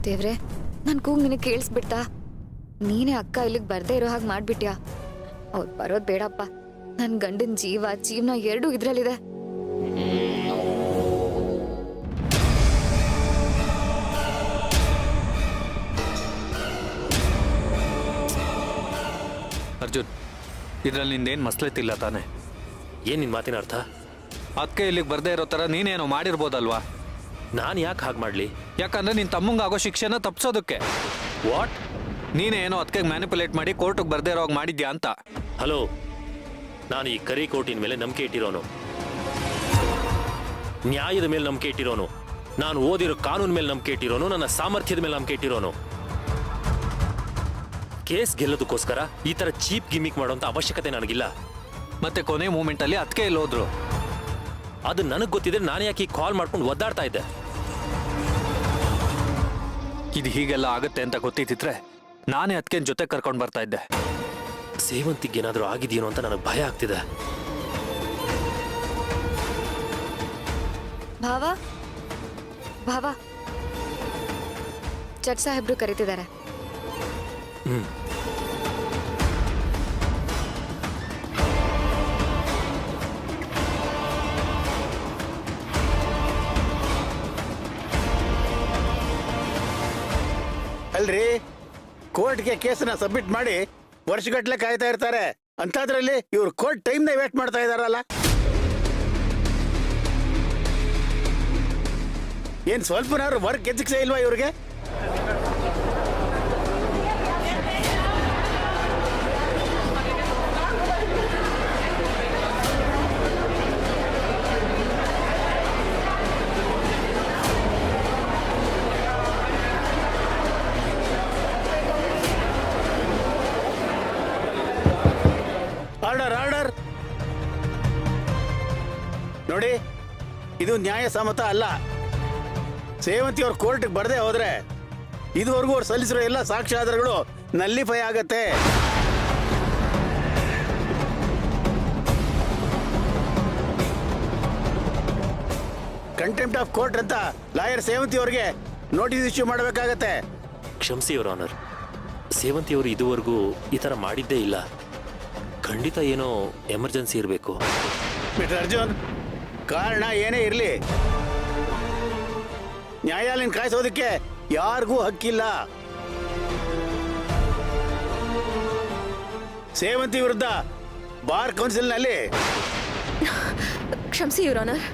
ದೇವ್ರೆ, ನನ್ ಕೂಗ್ ನಿನಗೆ ಕೇಳಿಸ್ಬಿಡ್ತಾ? ನೀನೇ ಅಕ್ಕ ಇಲ್ಲಿಗೆ ಬರ್ದೇ ಇರೋ ಹಾಗೆ ಮಾಡ್ಬಿಟ್ಯಾ? ಅವ್ರು ಬರೋದ್ ಬೇಡಪ್ಪ. ನನ್ ಗಂಡನ್ ಜೀವನ ಎರಡೂ ಇದ್ರಲ್ಲಿದೆ. ಅರ್ಜುನ್, ಇದ್ರಲ್ಲಿ ನಿಂದೇನು ಮಸ್ಲೆತ್ತಿಲ್ಲ ತಾನೆ? ಏನ್ ನಿನ್ ಮಾತಿನ ಅರ್ಥ? ಅದಕ್ಕೆ ಇಲ್ಲಿಗೆ ಬರ್ದೇ ಇರೋ ಥರ ನೀನೇನೋ ಮಾಡಿರ್ಬೋದಲ್ವಾ? ನಾನು ಯಾಕೆ ಹಾಗೆ ಮಾಡಲಿ? ಯಾಕಂದ್ರೆ ನಿನ್ನ ತಮ್ಮಂಗಾಗೋ ಶಿಕ್ಷೆನ ತಪ್ಸೋದಕ್ಕೆ. ವಾಟ್? ನೀನೇನೋ ಅದಕ್ಕೆ ಮ್ಯಾನಿಪುಲೇಟ್ ಮಾಡಿ ಕೋರ್ಟಿಗೆ ಬರ್ದೇ ಇರೋ ಹಾಗೆ ಮಾಡಿದ್ಯಾ ಅಂತ. ಹಲೋ, ನಾನು ಈ ಕರಿ ಕೋರ್ಟಿನ ಮೇಲೆ ನಂಬಿಕೆ ಇಟ್ಟಿರೋನು, ನ್ಯಾಯದ ಮೇಲೆ ನಂಬಿಕೆ ಇಟ್ಟಿರೋನು, ನಾನು ಓದಿರೋ ಕಾನೂನು ಮೇಲೆ ನಂಬಿಕೆ ಇಟ್ಟಿರೋನು, ನನ್ನ ಸಾಮರ್ಥ್ಯದ ಮೇಲೆ ನಂಬಿಕೆ ಇಟ್ಟಿರೋನು. ಕೇಸ್ ಗೆಲ್ಲೋದಕ್ಕೋಸ್ಕರ ಈ ತರ ಚೀಪ್ ಗಿಮಿಕ್ ಮಾಡುವಂತ ಅವಶ್ಯಕತೆ ನನಗಿಲ್ಲ. ಮತ್ತೆ ಕೊನೆ ಮೂಮೆಂಟ್ ಅಲ್ಲಿ ಅದಕ್ಕೆ ಇಲ್ಲಿ ಹೋದ್ರು. ಅದು ನನಗೆ ಗೊತ್ತಿದ್ರೆ ನಾನು ಯಾಕೆ ಕಾಲ್ ಮಾಡ್ಕೊಂಡು ಒದ್ದಾಡ್ತಾ ಇದ್ದೆ? ಇದು ಹೀಗೆಲ್ಲ ಆಗುತ್ತೆ ಅಂತ ಗೊತ್ತಿದ್ರೆ ನಾನೇ ಅದಕ್ಕೆ ಜೊತೆ ಕರ್ಕೊಂಡು ಬರ್ತಾ ಇದ್ದೆ. ಸೇವಂತಿಗೆ ಏನಾದರೂ ಆಗಿದೆಯೇನೋ ಅಂತ ನನಗೆ ಭಯ ಆಗ್ತಿದೆ. ಭಾವ, ಭಾವ, ಜಡ್ಜ್ ಸಾಹೇಬ್ರು ಕರೀತಿದ್ದಾರೆ. ಅಲ್ರಿ, ಕೋರ್ಟ್ಗೆ ಕೇಸನ್ನ ಸಬ್ಮಿಟ್ ಮಾಡಿ ವರ್ಷಗಟ್ಲೆ ಕಾಯ್ತಾ ಇರ್ತಾರೆ. ಅಂತದ್ರಲ್ಲಿ ಇವ್ರು ಕೋರ್ಟ್ ಟೈಮ್ನ ವೇಟ್ ಮಾಡ್ತಾ ಇದಾರಲ್ಲ. ಏನ್ ಸ್ವಲ್ಪನಾದ್ರು ವರ್ಕ್ ಎಥಿಕ್ಸೇ ಇಲ್ವಾ ಇವ್ರಿಗೆ? Order, order. ನೋಡಿ, ಇದು ನ್ಯಾಯಸಮ್ಮತ ಅಲ್ಲ. ಸೇವಂತಿ ಅವ್ರ ಕೋರ್ಟ್ಗೆ ಬರ್ದೇ ಹೋದ್ರೆ ಇದುವರೆಗೂ ಅವ್ರು ಸಲ್ಲಿಸಿರೋ ಎಲ್ಲ ಸಾಕ್ಷ್ಯಾಧಾರಗಳು ನಲ್ಲಿಫೈ ಆಗತ್ತೆ. ಕಂಟೆಂಪ್ಟ್ ಆಫ್ ಕೋರ್ಟ್ ಅಂತ ಲಾಯರ್ ಸೇವಂತಿ ಅವ್ರಿಗೆ ನೋಟಿಸ್ ಇಶ್ಯೂ ಮಾಡಬೇಕಾಗತ್ತೆ. ಕ್ಷಮಿಸಿ ಯುವರ್ ಆನರ್, ಸೇವಂತಿಯವರು ಇದುವರೆಗೂ ಈ ಥರ ಮಾಡಿದ್ದೇ ಇಲ್ಲ. ಖಂಡಿತ ಏನೋ ಎಮರ್ಜೆನ್ಸಿ ಇರಬೇಕು. ಮಿಸ್ಟರ್ ಅರ್ಜುನ್, ಕಾರಣ ಏನೇ ಇರಲಿ, ನ್ಯಾಯಾಲಯನ ಕಾಯಿಸೋದಕ್ಕೆ ಯಾರಿಗೂ ಹಕ್ಕಿಲ್ಲ. ಸೇವಂತಿ ವಿರುದ್ಧ ಬಾರ್ ಕೌನ್ಸಿಲ್ನಲ್ಲಿ ಕ್ಷಮಿಸಿ ಯುವರ್ ಆನರ್.